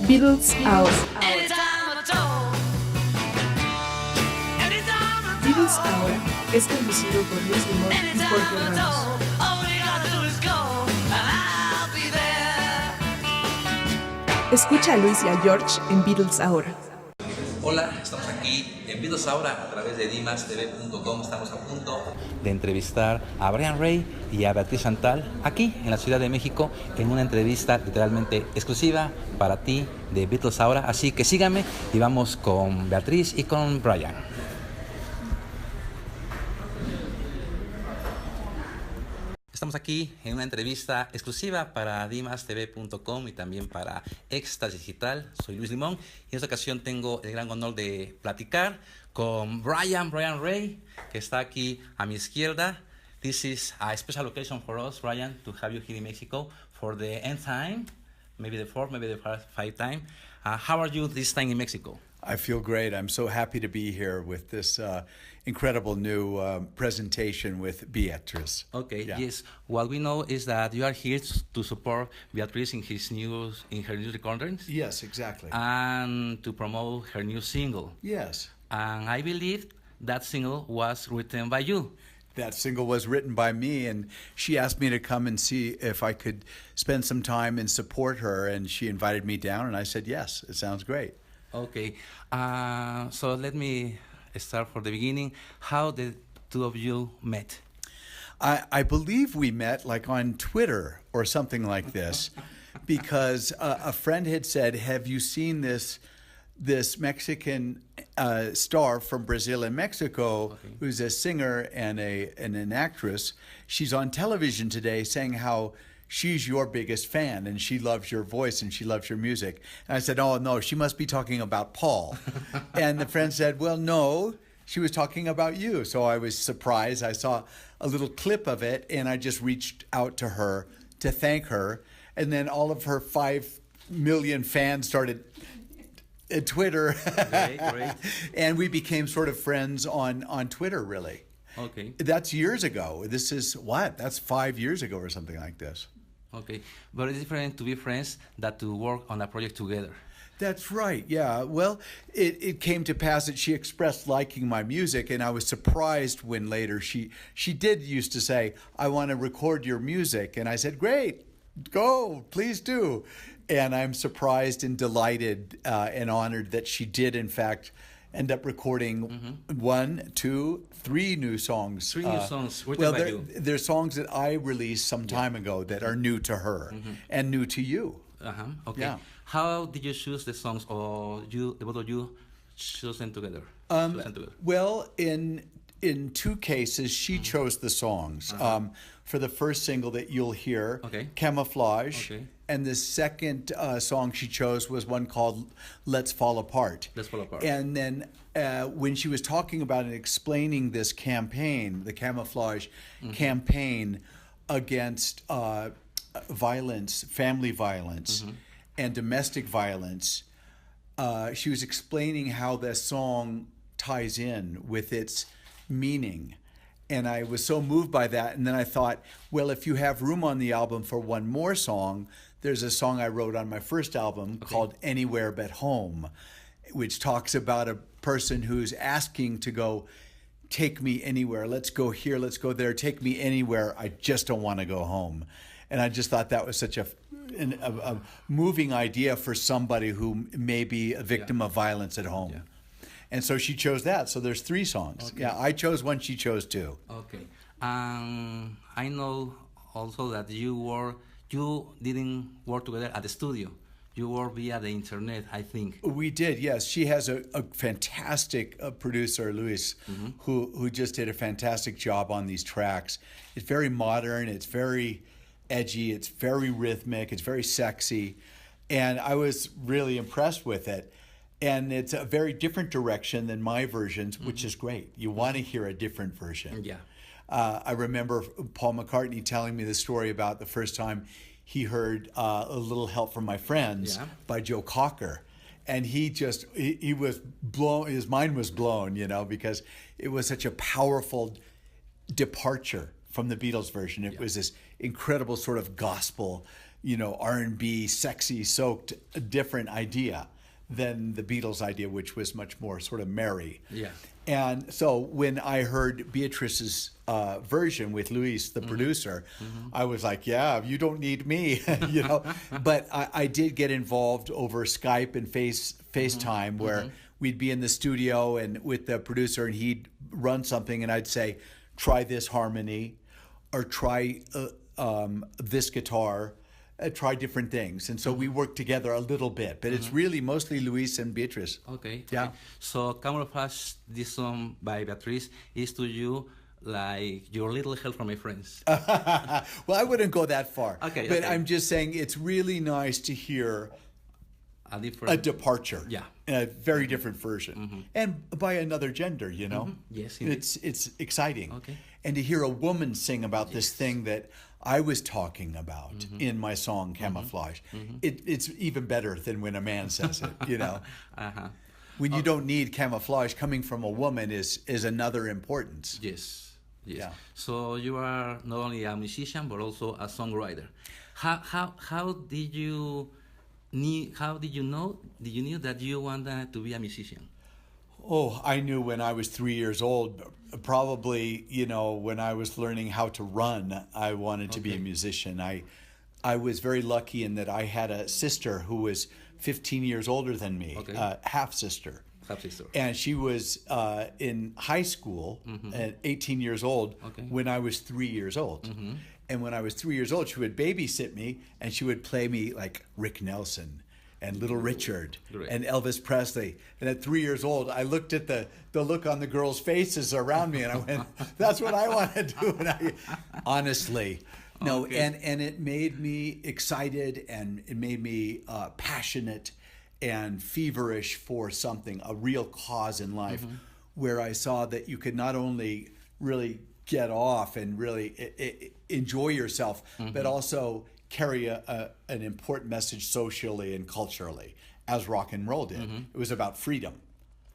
BeatlesAhora. BeatlesAhora es conducido por Luis Limón y Jorge Ramos. Escucha a Luis y a George en BeatlesAhora. Hola, estamos aquí en BeatlesAhora a través de Di+TV.com. Estamos a punto de entrevistar a Brian Ray y a Beatriz Chantal aquí en la Ciudad de México en una entrevista literalmente exclusiva para ti de BeatlesAhora. Así que síganme y vamos con Beatriz y con Brian. Estamos aquí en una entrevista exclusiva para Di+TV.com y también para Éxtasis Digital. Soy Luis Limón y en esta ocasión tengo el gran honor de platicar con Brian Ray, que está aquí a mi izquierda. This is a special occasion for us, Brian, to have you here in Mexico for the end time, maybe the fourth, maybe the fifth time. How are you this time in Mexico? I feel great. I'm so happy to be here with this incredible new presentation with Beatrice. Okay, Yeah. yes. What we know is that you are here to support Beatrice in her new recordings Yes, exactly. and to promote her new single. Yes. And I believe that single was written by you. That single was written by me, and she asked me to come and see if I could spend some time and support her, and she invited me down, and I said, yes, it sounds great. Okay, so let me start from the beginning. How the two of you met? I believe we met like on Twitter or something like this, because a friend had said, "Have you seen this Mexican star from Brazil and Mexico, Okay. who's a singer and an actress? She's on television today saying how she's your biggest fan and she loves your voice and she loves your music." And I said, "Oh no, she must be talking about Paul." And the friend said, "Well, no, she was talking about you." So I was surprised. I saw a little clip of it and I just reached out to her to thank her. And then all of her 5 million fans started at Twitter. Great. And we became sort of friends on Twitter, really. Okay, That's years ago. This is what? That's 5 years ago or something like this. okay. But it's different to be friends than to work on a project together. That's right. Yeah. Well, it came to pass that she expressed liking my music, and I was surprised when later she did used to say, "I want to record your music," and I said, "Great, go, please do." And I'm surprised and delighted and honored that she did, in fact, end up recording 1, 2, 3 new songs. 3 new songs written Well, by you. they're songs that I released some time ago that are new to her and new to you. Okay. Yeah. How did you choose the songs, or the both of you choose them together? Well, in 2 cases, she chose the songs. For the first single that you'll hear, Okay. Camouflage, Okay. and the second song she chose was one called Let's Fall Apart. Let's Fall Apart. And then when she was talking about and explaining this campaign, the Camouflage campaign against violence, family violence, and domestic violence, she was explaining how the song ties in with its meaning. And I was so moved by that. And then I thought, well, if you have room on the album for one more song, there's a song I wrote on my first album called Anywhere But Home, which talks about a person who's asking to go, "Take me anywhere. Let's go here. Let's go there. Take me anywhere. I just don't want to go home." And I just thought that was such a moving idea for somebody who may be a victim of violence at home. Yeah. And so she chose that. So there's 3 songs. Okay. Yeah, I chose one, she chose 2. Okay. I know also that you didn't work together at the studio. You worked via the internet, I think. We did, yes. She has a fantastic producer, Luis, who just did a fantastic job on these tracks. It's very modern, it's very edgy, it's very rhythmic, it's very sexy. And I was really impressed with it. And it's a very different direction than my versions, which is great. You want to hear a different version. Yeah. I remember Paul McCartney telling me the story about the first time he heard A Little Help from My Friends by Joe Cocker. And he was blown, his mind was blown, because it was such a powerful departure from the Beatles version. It was this incredible sort of gospel R&B, sexy, soaked, a different idea than the Beatles idea, which was much more sort of merry. Yeah. And so when I heard Beatrice's version with Luis, the producer, I was like, yeah, you don't need me, But I did get involved over Skype and FaceTime where we'd be in the studio and with the producer and he'd run something and I'd say, try this harmony or try this guitar. Try different things. And so we work together a little bit, but it's really mostly Luis and Beatrice. Okay. Yeah. So Camouflage, this song by Beatrice, is to you like your little help from my friends. Well, I wouldn't go that far. Okay. But I'm just saying it's really nice to hear a departure. Yeah. A very different version. And by another gender, Yes, indeed. It's exciting. Okay. And to hear a woman sing about this thing that I was talking about in my song Camouflage, it's even better than when a man says it, When you don't need camouflage, coming from a woman is another importance. Yes. Yeah. So you are not only a musician but also a songwriter. How did you know that you wanted to be a musician? Oh, I knew when I was 3 years old, probably, when I was learning how to run, I wanted to be a musician. I was very lucky in that I had a sister who was 15 years older than me, half-sister. Half-sister. And she was in high school at 18 years old when I was 3 years old. And when I was 3 years old, she would babysit me and she would play me like Rick Nelson and Little Richard and Elvis Presley. And at 3 years old, I looked at the look on the girls' faces around me and I went, that's what I want to do. And honestly, no, and it made me excited and it made me passionate and feverish for something, a real cause in life, where I saw that you could not only really get off and really enjoy yourself, but also carry an important message socially and culturally, as rock and roll did. It was about freedom.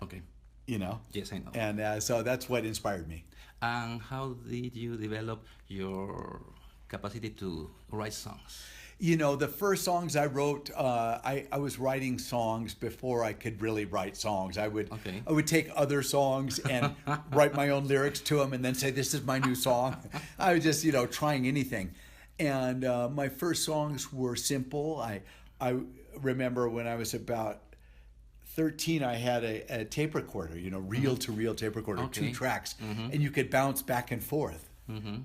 Okay. Yes, I know. And so that's what inspired me. And how did you develop your capacity to write songs? The first songs I wrote, I was writing songs before I could really write songs. I would take other songs and write my own lyrics to them and then say, this is my new song. I was just, trying anything. And my first songs were simple. I remember when I was about 13, I had a tape recorder, reel-to-reel tape recorder, 2 tracks, and you could bounce back and forth.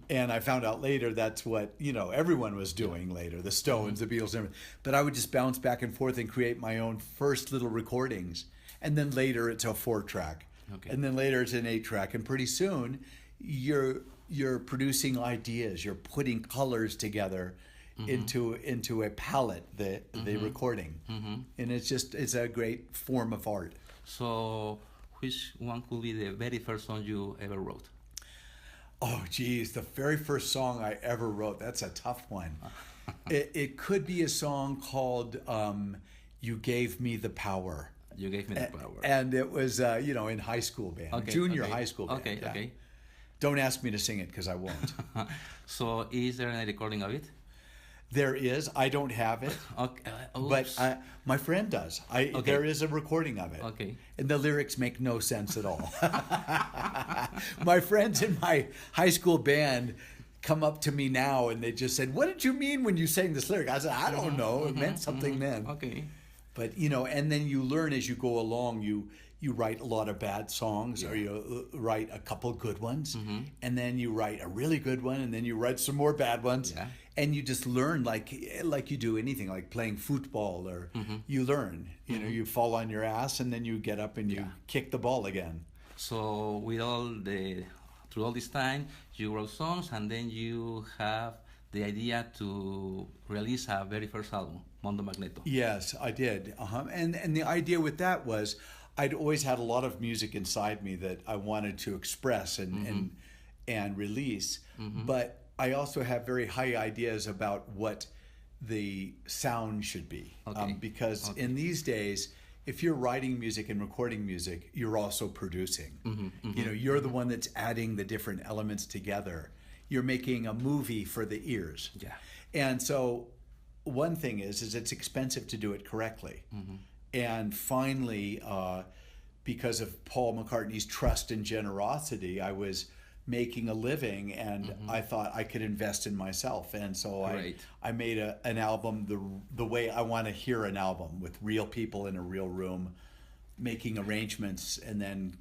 And I found out later that's what, everyone was doing later, the Stones, the Beatles, everything. But I would just bounce back and forth and create my own first little recordings. And then later it's a 4-track. Okay. And then later it's an 8-track. And pretty soon you're producing ideas, you're putting colors together into a palette, the recording. And it's a great form of art. So which one could be the very first song you ever wrote? Oh, geez, the very first song I ever wrote, that's a tough one. It could be a song called You Gave Me the Power. You Gave Me the Power. And it was, in high school band, junior high school band. Okay. Don't ask me to sing it because I won't. So is there any recording of it? There is. I don't have it. Okay. But my friend does. There is a recording of it. Okay. And the lyrics make no sense at all. My friends in my high school band come up to me now and they just said, what did you mean when you sang this lyric? I said, I don't know. It meant something then. Okay. But, and then you learn as you go along, you write a lot of bad songs or you write a couple good ones and then you write a really good one and then you write some more bad ones and you just learn like you do anything, like playing football or you learn, you fall on your ass and then you get up and you kick the ball again. So through all this time, you wrote songs and then you have the idea to release a very first album, Mondo Magneto. Yes, I did. And the idea with that was I'd always had a lot of music inside me that I wanted to express and release, but I also have very high ideas about what the sound should be. Because in these days, if you're writing music and recording music, you're also producing. You're the one that's adding the different elements together. You're making a movie for the ears. And so one thing is it's expensive to do it correctly. And finally, because of Paul McCartney's trust and generosity, I was making a living, and I thought I could invest in myself. And so I made an album the way I want to hear an album, with real people in a real room, making arrangements, and then,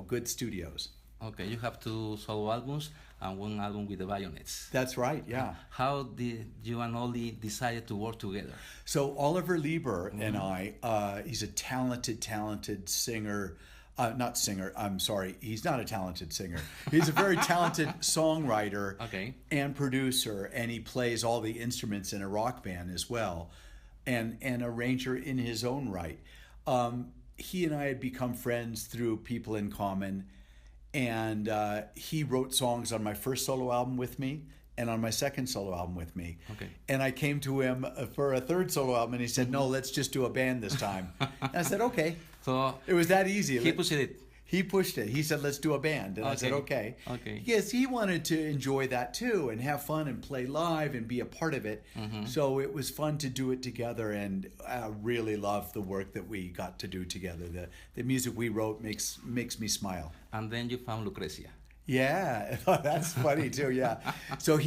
good studios. Okay, you have 2 solo albums and 1 album with the Bayonets. That's right, yeah. How did you and Ollie decide to work together? So Oliver Lieber and I, he's a talented singer. Not singer, I'm sorry, he's not a talented singer. He's a very talented songwriter and producer, and he plays all the instruments in a rock band as well, and arranger in his own right. He and I had become friends through people in common, and he wrote songs on my first solo album with me and on my second solo album with me. And I came to him for a third solo album, and he said, no, let's just do a band this time. And I said, okay. So it was that easy. He pushed it. He pushed it. He said, let's do a band. And I said, okay. Yes, he wanted to enjoy that too, and have fun and play live and be a part of it. So it was fun to do it together, and I really love the work that we got to do together. The music we wrote makes me smile. And then you found Lucrecia. Yeah, that's funny too, yeah. So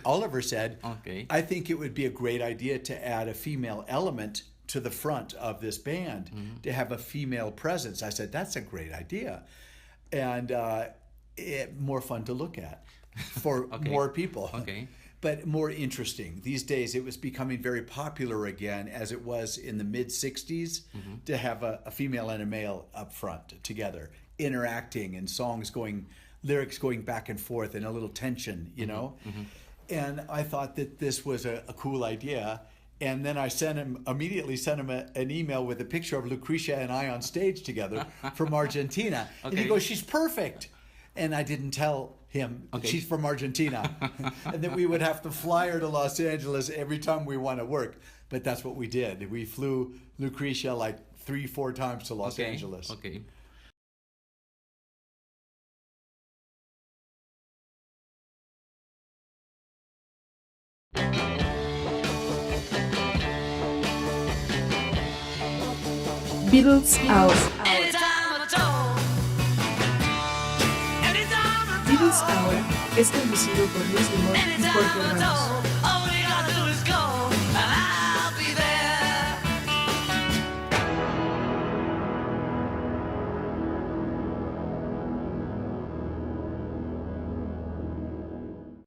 Oliver said, I think it would be a great idea to add a female element to the front of this band, to have a female presence. I said, that's a great idea. And more fun to look at for more people. But more interesting. These days it was becoming very popular again, as it was in the mid-'60s, to have a female and a male up front together, interacting, and lyrics going back and forth, and a little tension, And I thought that this was a cool idea. And then I immediately sent him an email with a picture of Lucrecia and I on stage together from Argentina. And he goes, she's perfect. And I didn't tell him she's from Argentina. And that we would have to fly her to Los Angeles every time we want to work. But that's what we did. We flew Lucrecia like 3-4 times to Los Angeles. BeatlesAhora. BeatlesAhora es conducido por Luis Limón y Jorge Ramos.